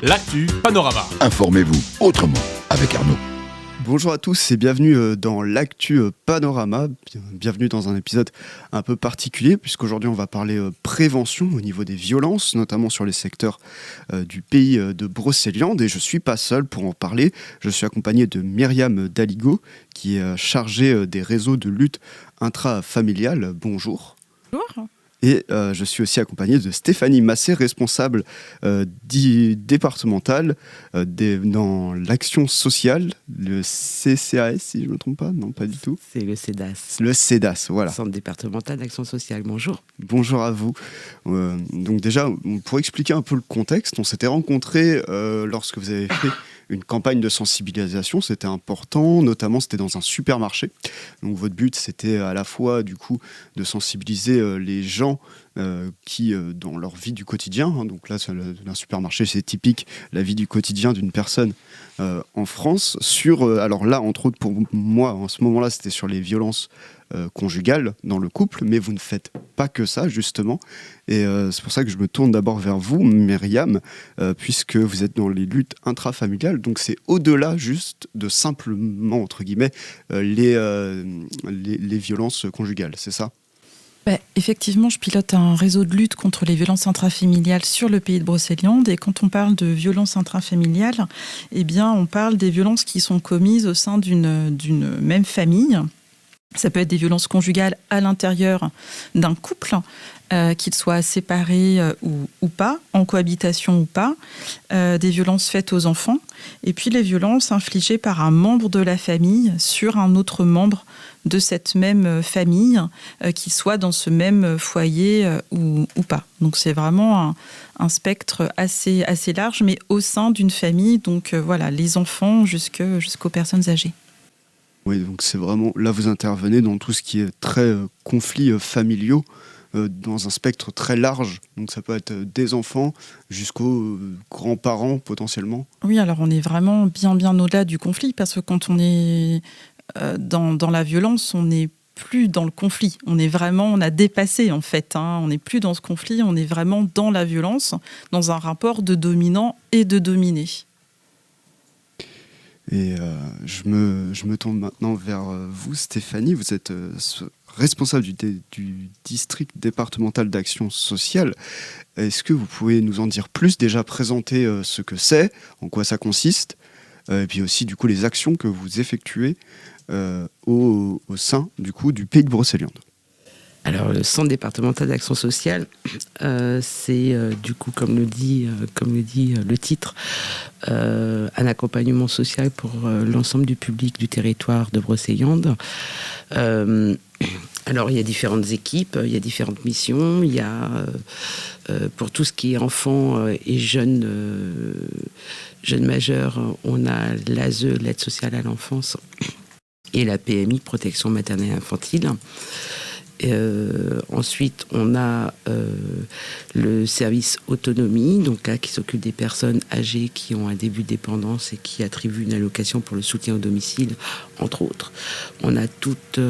l'actu Panorama. Informez-vous autrement avec Arnaud. Bonjour à tous et bienvenue dans l'actu Panorama. Bienvenue dans un épisode un peu particulier puisqu'aujourd'hui on va parler prévention au niveau des violences, notamment sur les secteurs du pays de Brocéliande. Et je ne suis pas seul pour en parler. Je suis accompagné de Myriam Daligo qui est chargée des réseaux de lutte intrafamiliale. Bonjour. Bonjour. Et je suis aussi accompagné de Stéphanie Massé, responsable départementale dans l'action sociale, le CCAS, si je ne me trompe pas. Non, pas du tout. C'est le CEDAS. Le CEDAS, voilà. Centre départemental d'action sociale. Bonjour. Bonjour à vous. Donc déjà, pour expliquer un peu le contexte, on s'était rencontrés lorsque vous avez fait une campagne de sensibilisation, c'était important, notamment c'était dans un supermarché. Donc votre but c'était à la fois du coup de sensibiliser les gens qui dans leur vie du quotidien, donc là un supermarché c'est typique, la vie du quotidien d'une personne en France, alors là entre autres pour moi en ce moment-là c'était sur les violences conjugales dans le couple, mais vous ne faites pas que ça justement, et c'est pour ça que je me tourne d'abord vers vous Myriam, puisque vous êtes dans les luttes intrafamiliales, donc c'est au-delà juste de simplement entre guillemets les violences conjugales, c'est ça? Effectivement, je pilote un réseau de lutte contre les violences intrafamiliales sur le pays de Brocéliande. Et quand on parle de violences intrafamiliales, eh bien, on parle des violences qui sont commises au sein d'une même famille. Ça peut être des violences conjugales à l'intérieur d'un couple, qu'ils soient séparés ou pas, en cohabitation ou pas, des violences faites aux enfants, et puis les violences infligées par un membre de la famille sur un autre membre de cette même famille, qu'il soit dans ce même foyer ou pas. Donc c'est vraiment un spectre assez large, mais au sein d'une famille, donc voilà, les enfants jusqu'aux personnes âgées. Oui, donc c'est vraiment, là vous intervenez dans tout ce qui est très conflits familiaux, dans un spectre très large, donc ça peut être des enfants jusqu'aux grands-parents potentiellement. Oui, alors on est vraiment bien au-delà du conflit, parce que quand on est dans la violence, on n'est plus dans le conflit, on a dépassé en fait, on n'est plus dans ce conflit, on est vraiment dans la violence, dans un rapport de dominant et de dominé. Et je me tourne maintenant vers vous, Stéphanie. Vous êtes responsable du district départemental d'action sociale. Est-ce que vous pouvez nous en dire plus, déjà présenter ce que c'est, en quoi ça consiste, et puis aussi du coup les actions que vous effectuez au sein du coup du pays de Brocéliande. Alors, le Centre départemental d'action sociale, c'est du coup, comme le dit le titre, un accompagnement social pour l'ensemble du public du territoire de Brocéliande. Alors, il y a différentes équipes, il y a différentes missions. Il y a, pour tout ce qui est enfants et jeunes majeurs, on a l'ASE, l'aide sociale à l'enfance, et la PMI, protection maternelle et infantile. Ensuite, on a le service autonomie, donc là, qui s'occupe des personnes âgées qui ont un début de dépendance et qui attribue une allocation pour le soutien au domicile, entre autres. On a toute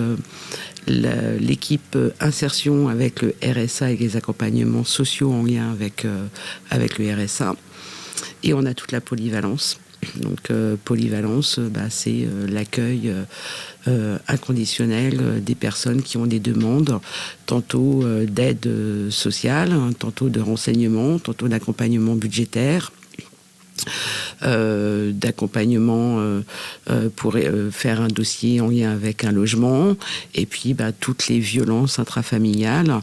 l'équipe insertion avec le RSA et les accompagnements sociaux en lien avec le RSA. Et on a toute la polyvalence. Donc polyvalence, c'est l'accueil inconditionnel des personnes qui ont des demandes, tantôt d'aide sociale, tantôt de renseignement, tantôt d'accompagnement budgétaire, d'accompagnement pour faire un dossier en lien avec un logement, et puis toutes les violences intrafamiliales,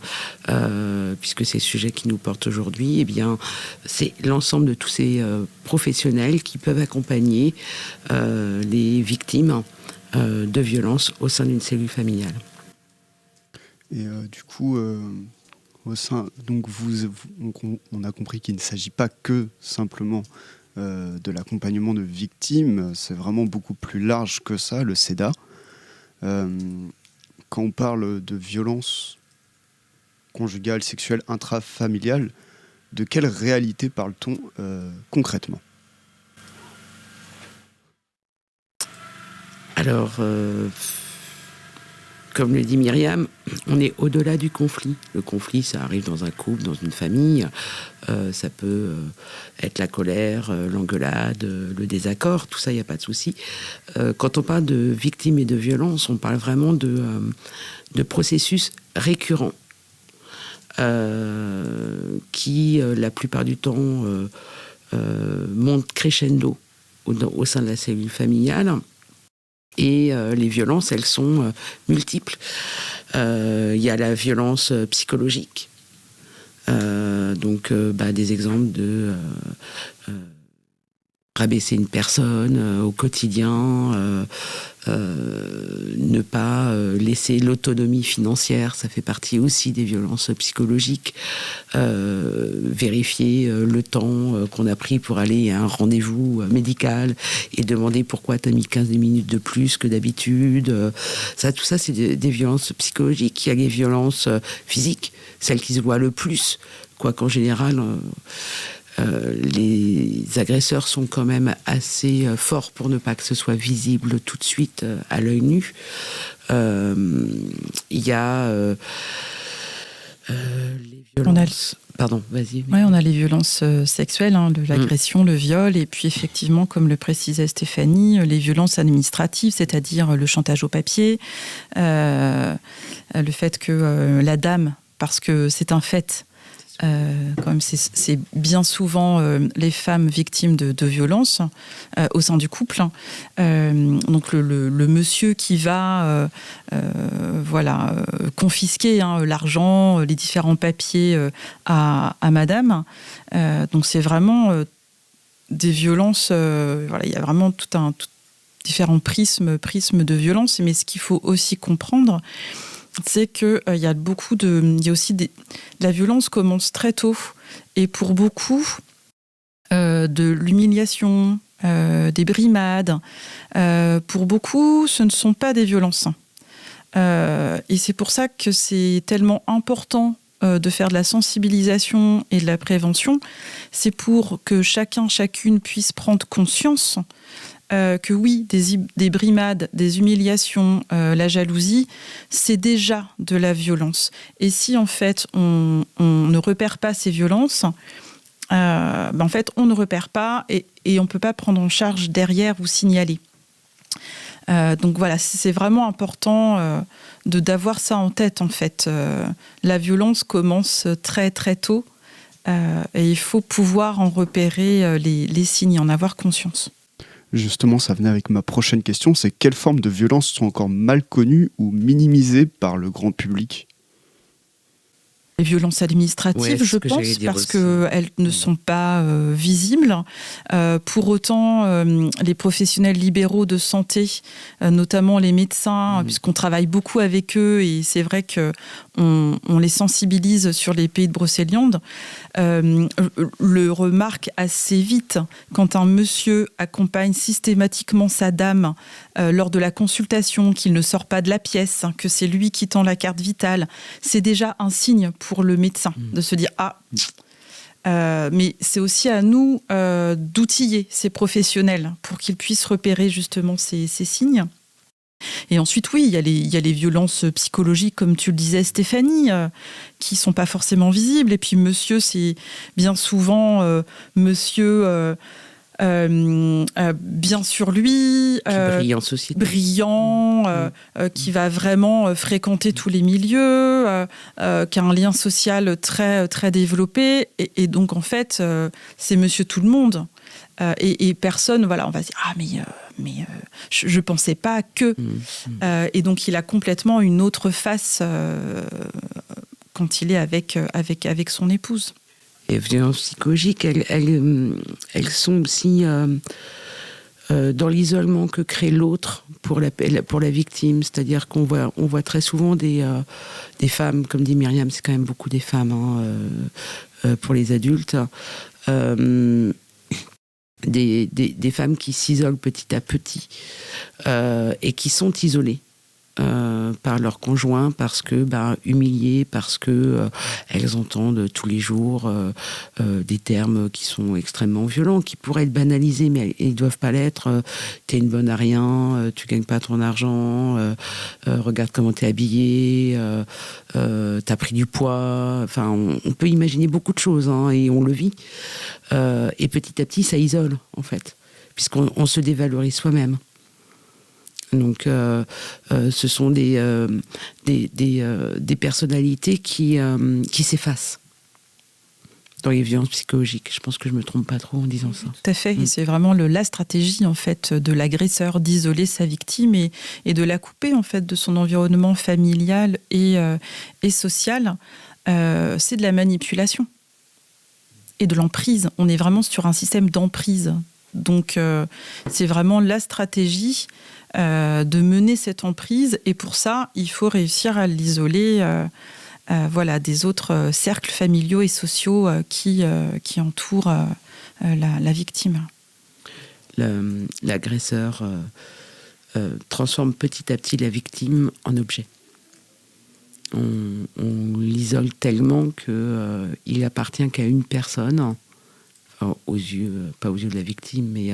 puisque c'est le sujet qui nous porte aujourd'hui. Eh bien, c'est l'ensemble de tous ces professionnels qui peuvent accompagner les victimes de violences au sein d'une cellule familiale. Et du coup, au sein, donc on a compris qu'il ne s'agit pas que simplement de l'accompagnement de victimes, c'est vraiment beaucoup plus large que ça, le CEDA. Quand on parle de violence conjugale, sexuelle, intrafamiliale, de quelle réalité parle-t-on concrètement ? Alors, comme le dit Myriam, on est au-delà du conflit. Le conflit, ça arrive dans un couple, dans une famille. Ça peut être la colère, l'engueulade, le désaccord, tout ça, il n'y a pas de souci. Quand on parle de victimes et de violences, on parle vraiment de processus récurrents qui, la plupart du temps, montent crescendo au sein de la cellule familiale. Et les violences, elles sont multiples. Il y a la violence psychologique. Des exemples de rabaisser une personne au quotidien, ne pas laisser l'autonomie financière, ça fait partie aussi des violences psychologiques. Vérifier le temps qu'on a pris pour aller à un rendez-vous médical et demander pourquoi tu as mis 15 minutes de plus que d'habitude. Tout ça, c'est des violences psychologiques. Il y a les violences physiques, celles qui se voient le plus, quoiqu'en général... les agresseurs sont quand même assez forts pour ne pas que ce soit visible tout de suite à l'œil nu. Il y a les violences... Pardon, vas-y. Oui, on a les violences sexuelles, l'agression, le viol, et puis effectivement, comme le précisait Stéphanie, les violences administratives, c'est-à-dire le chantage au papier, le fait que la dame, parce que c'est un fait, quand même, c'est bien souvent les femmes victimes de violences au sein du couple. Donc le monsieur qui va confisquer l'argent, les différents papiers à madame. Donc c'est vraiment des violences. Il y a vraiment différents prismes de violence. Mais ce qu'il faut aussi comprendre, c'est qu'il y a la violence commence très tôt, et pour beaucoup, de l'humiliation, des brimades, pour beaucoup, ce ne sont pas des violences. Et c'est pour ça que c'est tellement important de faire de la sensibilisation et de la prévention. C'est pour que chacun, chacune puisse prendre conscience que oui, des brimades, des humiliations, la jalousie, c'est déjà de la violence. Et si en fait on ne repère pas ces violences, en fait on ne repère pas et on ne peut pas prendre en charge derrière ou signaler. Donc voilà, c'est vraiment important d'avoir ça en tête en fait. La violence commence très très tôt et il faut pouvoir en repérer les signes, en avoir conscience. Justement, ça venait avec ma prochaine question, c'est quelles formes de violences sont encore mal connues ou minimisées par le grand public ? Les violences administratives, je pense, parce qu'elles ne sont pas visibles. Pour autant, les professionnels libéraux de santé, notamment les médecins, puisqu'on travaille beaucoup avec eux, et c'est vrai qu'on les sensibilise sur les pays de Brocéliande, le remarque assez vite. Quand un monsieur accompagne systématiquement sa dame lors de la consultation, qu'il ne sort pas de la pièce, que c'est lui qui tend la carte vitale, c'est déjà un signe pour le médecin de se dire mais c'est aussi à nous d'outiller ces professionnels pour qu'ils puissent repérer justement ces signes. Et ensuite, oui, il y a les violences psychologiques, comme tu le disais, Stéphanie, qui ne sont pas forcément visibles. Et puis, monsieur, c'est bien souvent monsieur bien sur lui, brillant en société, qui va vraiment fréquenter tous les milieux, qui a un lien social très, très développé. Et donc, en fait, c'est monsieur tout le monde. Et personne, on va dire mais je pensais pas que. Et donc il a complètement une autre face quand il est avec son épouse. Les violences psychologiques, elles sont aussi dans l'isolement que crée l'autre pour la victime. C'est-à-dire qu'on voit très souvent des femmes, comme dit Myriam, c'est quand même beaucoup des femmes pour les adultes. Des femmes qui s'isolent petit à petit et qui sont isolées. par leur conjoint parce que humiliées, parce que elles entendent tous les jours des termes qui sont extrêmement violents, qui pourraient être banalisés, mais ils doivent pas l'être. T'es une bonne à rien, tu gagnes pas ton argent, regarde comment t'es habillée, t'as pris du poids. Enfin, on peut imaginer beaucoup de choses, hein, et on le vit. Et petit à petit, ça isole, en fait, puisqu'on se dévalorise soi-même. Donc, ce sont des personnalités qui s'effacent dans les violences psychologiques. Je pense que je me trompe pas trop en disant ça. Tout à fait. Et c'est vraiment la stratégie en fait de l'agresseur d'isoler sa victime et de la couper en fait de son environnement familial et social. C'est de la manipulation et de l'emprise. On est vraiment sur un système d'emprise. Donc, c'est vraiment la stratégie de mener cette emprise. Et pour ça, il faut réussir à l'isoler des autres cercles familiaux et sociaux qui entourent la victime. L'agresseur transforme petit à petit la victime en objet. On l'isole tellement qu'il appartient qu'à une personne. Pas aux yeux de la victime, mais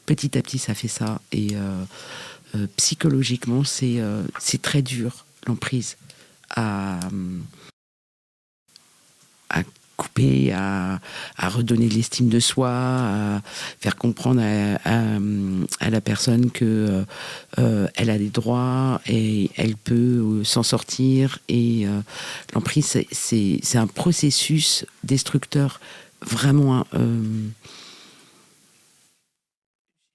petit à petit ça fait ça, et psychologiquement c'est très dur, l'emprise, à couper, à redonner l'estime de soi, à faire comprendre à la personne que elle a des droits et elle peut s'en sortir, et l'emprise c'est un processus destructeur. Vraiment,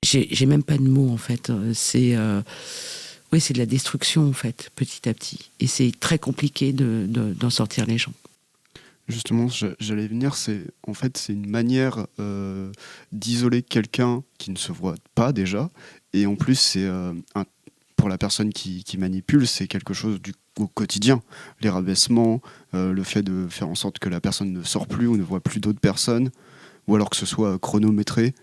j'ai même pas de mots en fait. C'est de la destruction en fait, petit à petit. Et c'est très compliqué d'en sortir les gens. Justement, j'allais venir, c'est une manière d'isoler quelqu'un qui ne se voit pas déjà. Et en plus, c'est pour la personne qui manipule, c'est quelque chose au quotidien. Les rabaissements, le fait de faire en sorte que la personne ne sort plus ou ne voit plus d'autres personnes, ou alors que ce soit chronométré,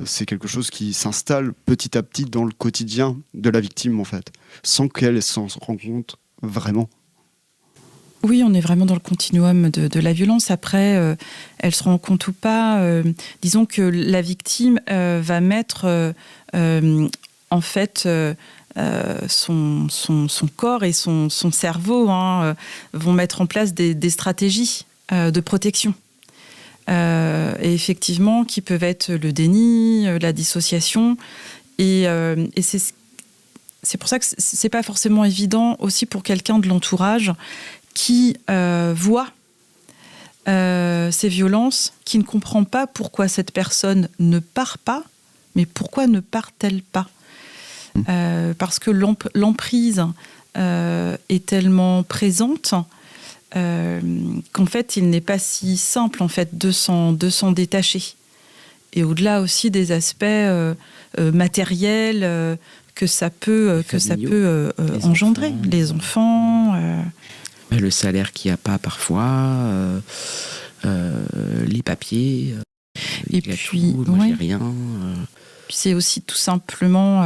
c'est quelque chose qui s'installe petit à petit dans le quotidien de la victime, en fait, sans qu'elle s'en rende compte vraiment. Oui, on est vraiment dans le continuum de la violence. Après, elle se rend compte ou pas. Disons que la victime va mettre en fait son corps et son cerveau vont mettre en place des stratégies de protection. Et effectivement, qui peuvent être le déni, la dissociation. Et c'est pour ça que c'est pas forcément évident aussi pour quelqu'un de l'entourage qui voit ces violences, qui ne comprend pas pourquoi cette personne ne part pas, mais pourquoi ne part-elle pas ? Parce que l'emprise est tellement présente qu'en fait, il n'est pas si simple en fait, de s'en détacher. Et au-delà aussi des aspects matériels que ça peut engendrer. Les enfants... le salaire qu'il n'y a pas parfois, les papiers, et puis moi j'ai rien. Puis c'est aussi tout simplement,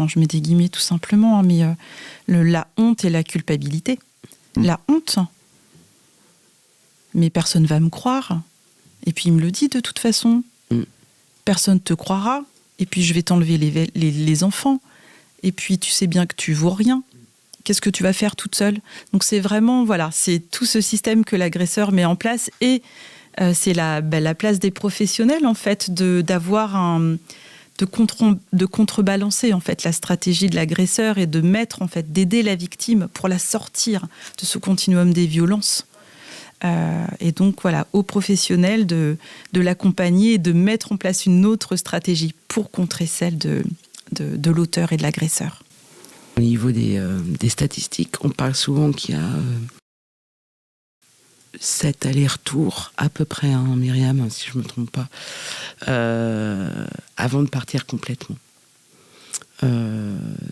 je mets des guillemets tout simplement, mais la honte et la culpabilité. La honte, mais personne ne va me croire, et puis il me le dit de toute façon. Personne ne te croira, et puis je vais t'enlever les enfants, et puis tu sais bien que tu vaux rien. Qu'est-ce que tu vas faire toute seule ? Donc c'est vraiment, c'est tout ce système que l'agresseur met en place, et c'est la place des professionnels en fait de contrebalancer en fait la stratégie de l'agresseur et de mettre en fait d'aider la victime pour la sortir de ce continuum des violences. Et donc aux professionnels de l'accompagner et de mettre en place une autre stratégie pour contrer celle de l'auteur et de l'agresseur. Au niveau des statistiques, on parle souvent qu'il y a 7 allers-retours à peu près, Myriam, si je ne me trompe pas, avant de partir complètement.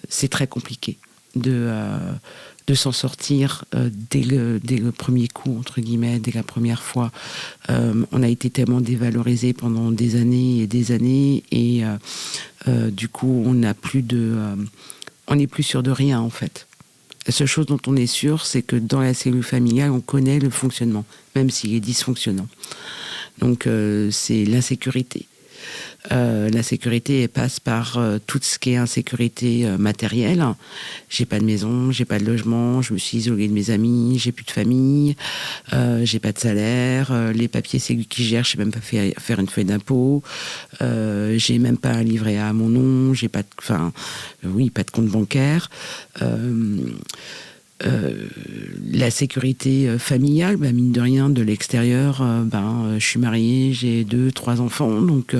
C'est très compliqué de s'en sortir dès le premier coup, entre guillemets, dès la première fois. On a été tellement dévalorisés pendant des années et des années, et du coup, on n'est plus sûr de rien, en fait. La seule chose dont on est sûr, c'est que dans la cellule familiale, on connaît le fonctionnement, même s'il est dysfonctionnant. Donc, c'est l'insécurité. La sécurité, elle passe par tout ce qui est insécurité matérielle. J'ai pas de maison, j'ai pas de logement, je me suis isolée de mes amis, j'ai plus de famille, j'ai pas de salaire, les papiers c'est lui qui gère, je sais même pas faire une feuille d'impôt, j'ai même pas un livret A à mon nom, j'ai pas pas de compte bancaire. La sécurité familiale, mine de rien, de l'extérieur, je suis mariée, j'ai 2-3 enfants, donc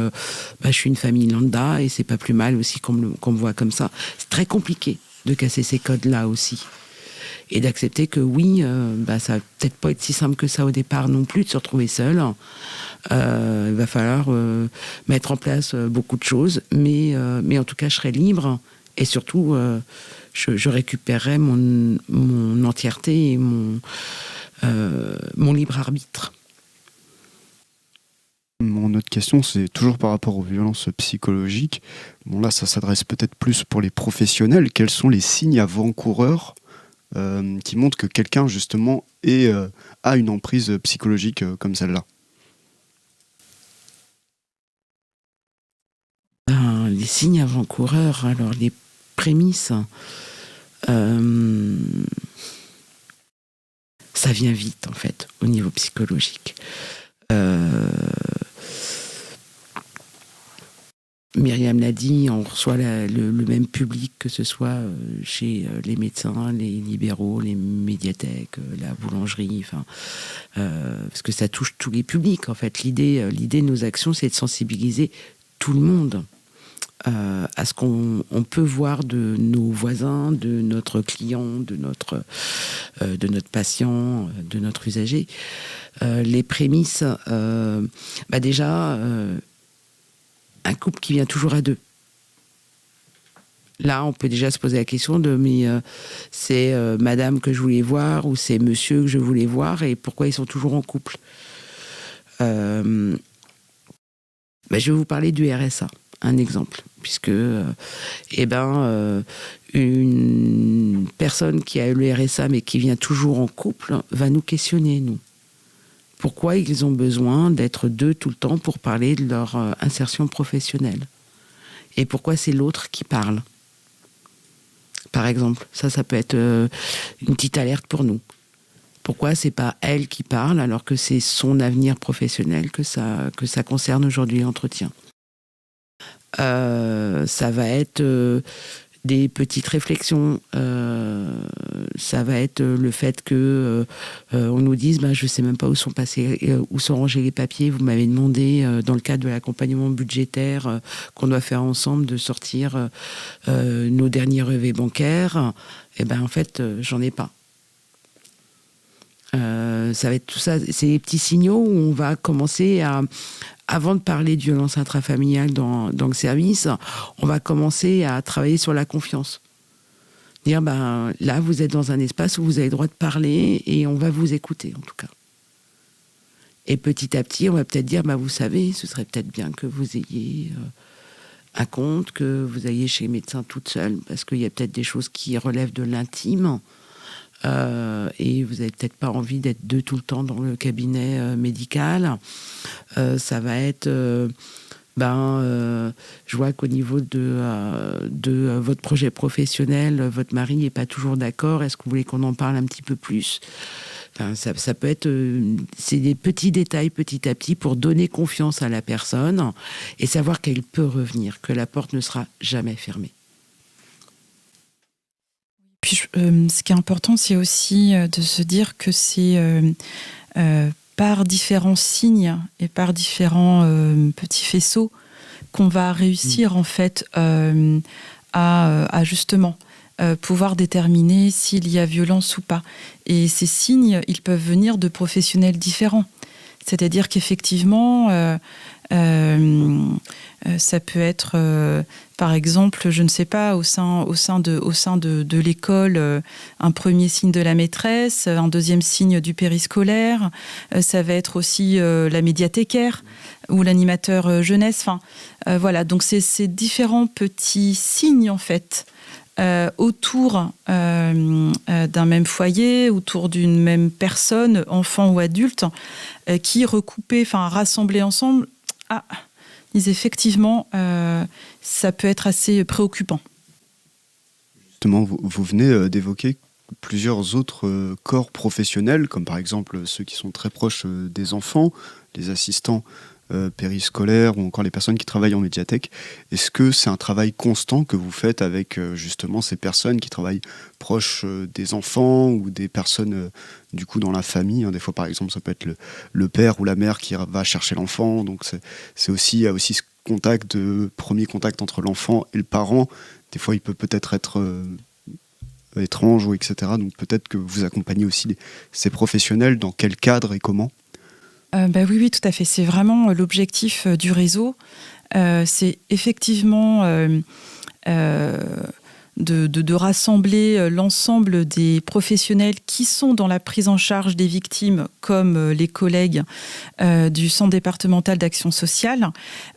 je suis une famille lambda et c'est pas plus mal aussi qu'on me voit comme ça. C'est très compliqué de casser ces codes-là aussi et d'accepter que oui, ça va peut-être pas être si simple que ça au départ non plus de se retrouver seul. Il va falloir mettre en place beaucoup de choses, mais en tout cas, je serai libre et surtout je récupérerai mon entièreté et mon libre arbitre. Mon autre question, c'est toujours par rapport aux violences psychologiques. Bon, là, ça s'adresse peut-être plus pour les professionnels. Quels sont les signes avant-coureurs qui montrent que quelqu'un, justement, a une emprise psychologique comme celle-là? Les signes avant-coureurs, alors les prémices, ça vient vite, en fait, au niveau psychologique. Myriam l'a dit, on reçoit le même public, que ce soit chez les médecins, les libéraux, les médiathèques, la boulangerie, parce que ça touche tous les publics, en fait. L'idée de nos actions, c'est de sensibiliser tout le monde à ce qu'on peut voir de nos voisins, de notre client, de notre patient, de notre usager. Les prémices, déjà, un couple qui vient toujours à deux. Là, on peut déjà se poser la question mais c'est madame que je voulais voir ou c'est monsieur que je voulais voir et pourquoi ils sont toujours en couple. Je vais vous parler du RSA, un exemple, puisque une personne qui a eu le RSA mais qui vient toujours en couple va nous questionner, nous. Pourquoi ils ont besoin d'être deux tout le temps pour parler de leur insertion professionnelle? Et pourquoi c'est l'autre qui parle? Par exemple, ça peut être une petite alerte pour nous. Pourquoi c'est pas elle qui parle alors que c'est son avenir professionnel que ça concerne aujourd'hui l'entretien? Ça va être des petites réflexions. Ça va être le fait que on nous dise je sais même pas où sont rangés les papiers. Vous m'avez demandé dans le cadre de l'accompagnement budgétaire qu'on doit faire ensemble de sortir nos derniers relevés bancaires. En fait, j'en ai pas. Ça va être tout ça, c'est les petits signaux où on va commencer avant de parler de violence intrafamiliale dans le service, on va commencer à travailler sur la confiance. Dire, là, vous êtes dans un espace où vous avez le droit de parler et on va vous écouter, en tout cas. Et petit à petit, on va peut-être dire, vous savez, ce serait peut-être bien que vous ayez un compte, que vous ayez chez le médecin toute seule, parce qu'il y a peut-être des choses qui relèvent de l'intime. Et vous n'avez peut-être pas envie d'être deux tout le temps dans le cabinet médical. Ça va être je vois qu'au niveau de votre projet professionnel, votre mari n'est pas toujours d'accord. Est-ce que vous voulez qu'on en parle un petit peu plus? Ça peut être c'est des petits détails petit à petit pour donner confiance à la personne et savoir qu'elle peut revenir, que la porte ne sera jamais fermée. Puis, ce qui est important, c'est aussi de se dire que c'est par différents signes et par différents petits faisceaux qu'on va réussir en fait à justement pouvoir déterminer s'il y a violence ou pas. Et ces signes, ils peuvent venir de professionnels différents. C'est-à-dire qu'effectivement, ça peut être, par exemple, je ne sais pas, au sein de l'école, un premier signe de la maîtresse, un deuxième signe du périscolaire. Ça va être aussi la médiathécaire ou l'animateur jeunesse. Voilà, donc c'est ces différents petits signes en fait autour d'un même foyer, autour d'une même personne, enfant ou adulte, qui recoupés, rassemblés ensemble, effectivement, ça peut être assez préoccupant. Justement, vous venez d'évoquer plusieurs autres corps professionnels, comme par exemple ceux qui sont très proches des enfants, les assistants périscolaires ou encore les personnes qui travaillent en médiathèque. Est-ce que c'est un travail constant que vous faites avec justement ces personnes qui travaillent proches des enfants ou des personnes du coup dans la famille, hein? Des fois par exemple ça peut être le père ou la mère qui va chercher l'enfant, donc il y a aussi ce premier contact entre l'enfant et le parent. Des fois il peut peut-être être étrange ou etc. Donc peut-être que vous accompagnez aussi ces professionnels. Dans quel cadre et comment? Oui, tout à fait. C'est vraiment l'objectif du réseau. C'est effectivement de rassembler l'ensemble des professionnels qui sont dans la prise en charge des victimes, comme les collègues du Centre départemental d'action sociale,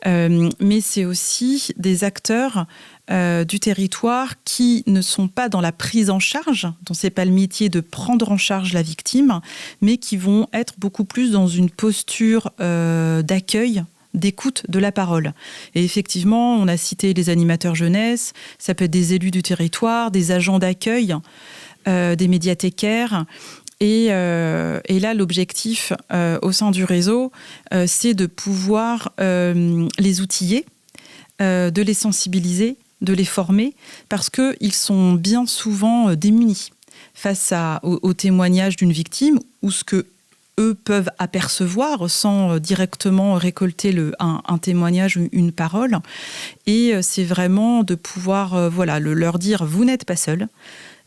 mais c'est aussi des acteurs du territoire qui ne sont pas dans la prise en charge, dont c'est pas le métier de prendre en charge la victime, mais qui vont être beaucoup plus dans une posture d'accueil, d'écoute de la parole. Et effectivement, on a cité les animateurs jeunesse, ça peut être des élus du territoire, des agents d'accueil, des médiathécaires. Et là, l'objectif au sein du réseau, c'est de pouvoir les outiller, de les sensibiliser, de les former, parce qu'ils sont bien souvent démunis face au témoignage d'une victime ou ce que eux peuvent apercevoir sans directement récolter un témoignage ou une parole. Et c'est vraiment de pouvoir leur dire « vous n'êtes pas seul,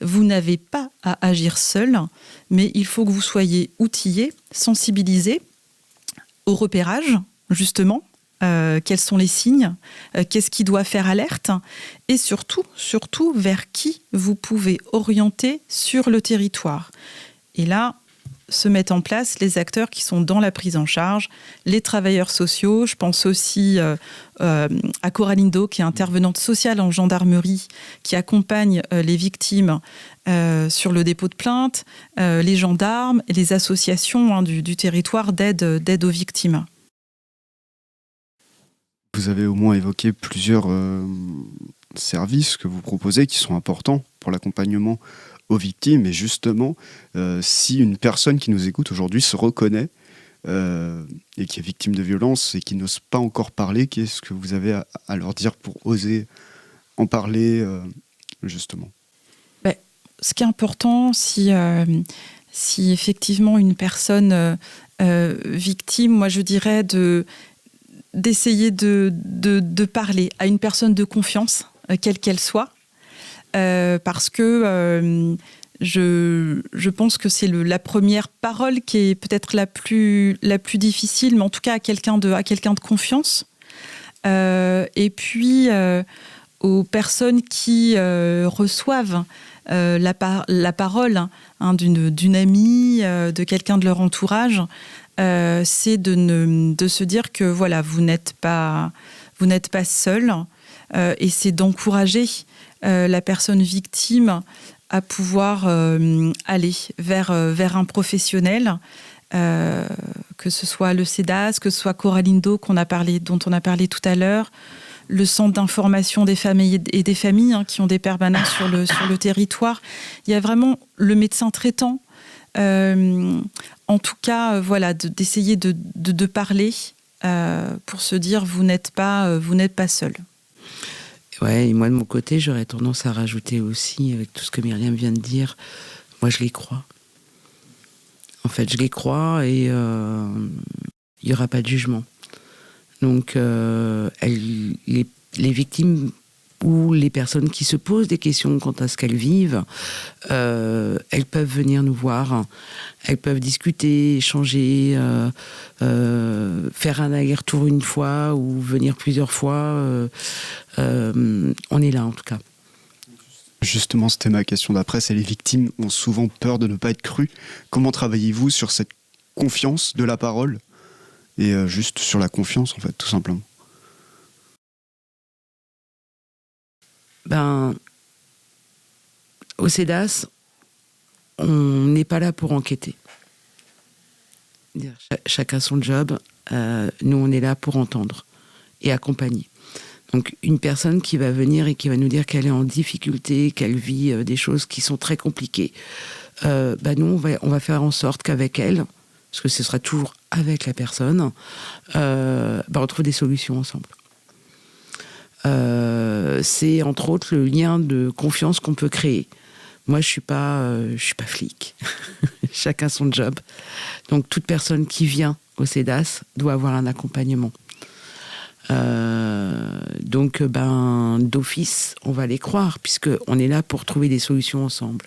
vous n'avez pas à agir seul, mais il faut que vous soyez outillés, sensibilisés au repérage, justement, quels sont les signes, qu'est-ce qui doit faire alerte, et surtout, vers qui vous pouvez orienter sur le territoire. » Et là, se mettent en place les acteurs qui sont dans la prise en charge, les travailleurs sociaux. Je pense aussi à Coraline Do, qui est intervenante sociale en gendarmerie, qui accompagne les victimes sur le dépôt de plainte, les gendarmes et les associations du territoire d'aide aux victimes. Vous avez au moins évoqué plusieurs services que vous proposez qui sont importants pour l'accompagnement aux victimes. Et justement, si une personne qui nous écoute aujourd'hui se reconnaît et qui est victime de violence et qui n'ose pas encore parler, qu'est-ce que vous avez à leur dire pour oser en parler justement? Ce qui est important, si effectivement une personne victime, moi je dirais d'essayer de parler à une personne de confiance, quelle qu'elle soit, parce que je pense que c'est la première parole qui est peut-être la plus difficile, mais en tout cas à quelqu'un de confiance. Et puis aux personnes qui reçoivent la parole d'une amie, de quelqu'un de leur entourage, c'est de se dire que voilà, vous n'êtes pas seul, et c'est d'encourager la personne victime à pouvoir aller vers un professionnel, que ce soit le CEDAS, que ce soit Coraline Do dont on a parlé tout à l'heure, le centre d'information des familles et des familles qui ont des permanences sur le territoire. Il y a vraiment le médecin traitant. En tout cas, d'essayer de parler pour se dire vous n'êtes pas seul. Ouais, et moi de mon côté, j'aurais tendance à rajouter aussi, avec tout ce que Myriam vient de dire, moi je les crois. En fait, je les crois et il n'y aura pas de jugement. Donc, les victimes ou les personnes qui se posent des questions quant à ce qu'elles vivent, elles peuvent venir nous voir, elles peuvent discuter, échanger, faire un aller-retour une fois ou venir plusieurs fois. On est là en tout cas. Justement, c'était ma question d'après, c'est les victimes ont souvent peur de ne pas être crues. Comment travaillez-vous sur cette confiance de la parole et juste sur la confiance en fait, tout simplement? Au CEDAS, on n'est pas là pour enquêter. Chacun son job. Nous, on est là pour entendre et accompagner. Donc, une personne qui va venir et qui va nous dire qu'elle est en difficulté, qu'elle vit des choses qui sont très compliquées, nous, on va faire en sorte qu'avec elle, parce que ce sera toujours avec la personne, on trouve des solutions ensemble. C'est entre autres le lien de confiance qu'on peut créer. Moi, je suis pas flic. Chacun son job. Donc, toute personne qui vient au CEDAS doit avoir un accompagnement. Donc, d'office, on va les croire, puisqu'on est là pour trouver des solutions ensemble.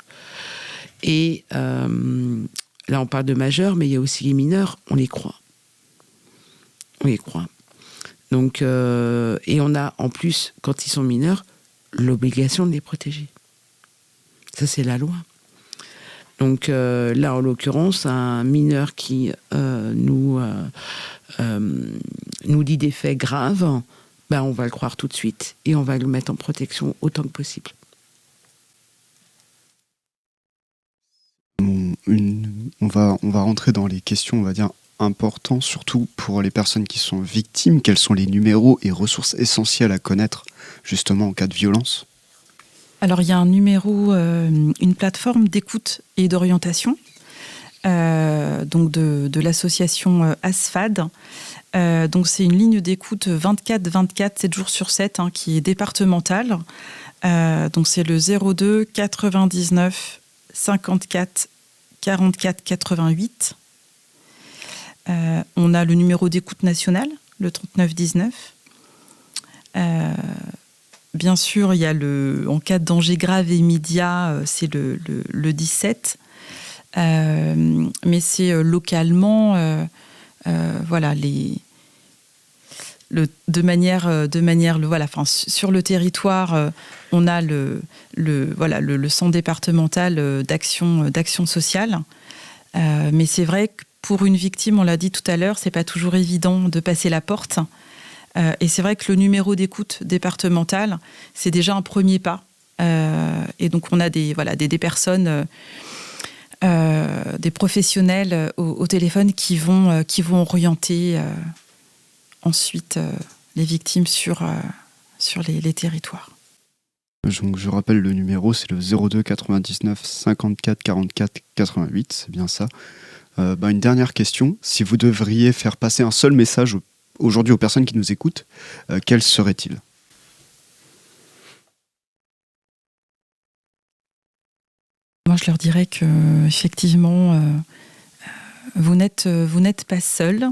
Et là, on parle de majeurs, mais il y a aussi les mineurs, on les croit. On les croit. Donc, et on a, en plus, quand ils sont mineurs, l'obligation de les protéger. Ça, c'est la loi. Donc là, en l'occurrence, un mineur qui nous dit des faits graves, on va le croire tout de suite et on va le mettre en protection autant que possible. On va rentrer dans les questions, on va dire, importantes, surtout pour les personnes qui sont victimes. Quels sont les numéros et ressources essentielles à connaître, justement, en cas de violence ? Alors, il y a un numéro, une plateforme d'écoute et d'orientation, donc de l'association ASFAD. Donc, c'est une ligne d'écoute 24/24, 7 jours sur 7, qui est départementale. Donc, c'est le 02 99 54 44 88. On a le numéro d'écoute national, le 39 19. Bien sûr, il y a en cas de danger grave et immédiat, c'est le 17. Mais c'est localement, sur le territoire, on a le centre départemental d'action sociale. Mais c'est vrai que pour une victime, on l'a dit tout à l'heure, c'est pas toujours évident de passer la porte. Et c'est vrai que le numéro d'écoute départemental, c'est déjà un premier pas. Et donc, on a des personnes, des professionnels au téléphone qui vont orienter ensuite les victimes sur les territoires. Donc, je rappelle le numéro, c'est le 02 99 54 44 88, c'est bien ça. Une dernière question, si vous devriez faire passer un seul message aujourd'hui aux personnes qui nous écoutent, quel serait-il ? Moi, je leur dirais que effectivement, vous n'êtes pas seul,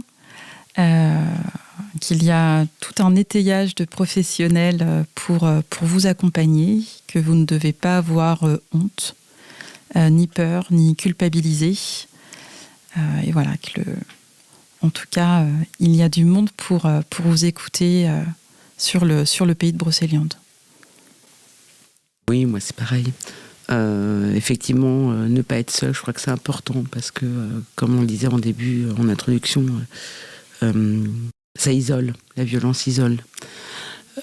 qu'il y a tout un étayage de professionnels pour vous accompagner, que vous ne devez pas avoir honte, ni peur, ni culpabiliser. Et voilà, en tout cas, il y a du monde pour vous écouter sur le pays de Brocéliande. Oui, moi c'est pareil. Effectivement, ne pas être seul, je crois que c'est important parce que, comme on le disait en début, en introduction, ça isole, la violence isole.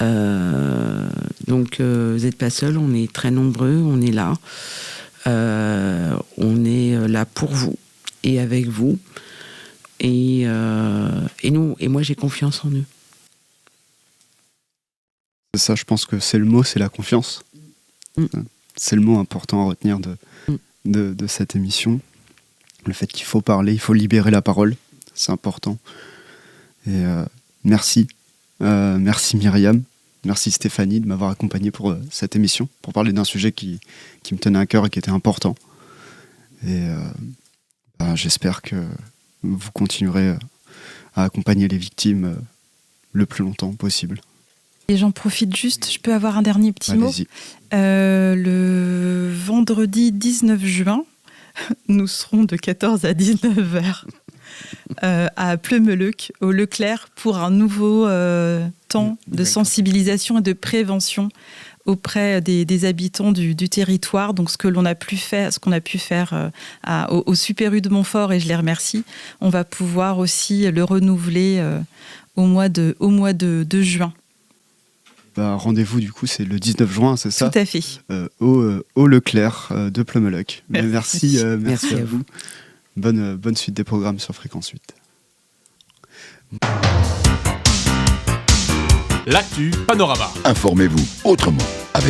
Donc, vous n'êtes pas seul, on est très nombreux, on est là. On est là pour vous et avec vous. Et moi, j'ai confiance en eux. C'est ça, je pense que c'est le mot, c'est la confiance. C'est le mot important à retenir de cette émission. Le fait qu'il faut parler, il faut libérer la parole, c'est important. Et merci. Merci Myriam, merci Stéphanie de m'avoir accompagné pour cette émission, pour parler d'un sujet qui me tenait à cœur et qui était important. Et j'espère que vous continuerez à accompagner les victimes le plus longtemps possible. Et j'en profite juste, je peux avoir un dernier petit mot. Le vendredi 19 juin, nous serons de 14 à 19h à Pleumeleuc, au Leclerc, pour un nouveau temps de sensibilisation et de prévention auprès des habitants du territoire. Donc ce qu'on a pu faire au Super U de Montfort, et je les remercie, on va pouvoir aussi le renouveler au mois de juin. Rendez-vous, du coup, c'est le 19 juin, c'est ça? Tout à fait. Au Leclerc de Plumoloc. Merci Merci à vous. Bonne suite des programmes sur Fréquence 8. L'actu Panorama. Informez-vous autrement.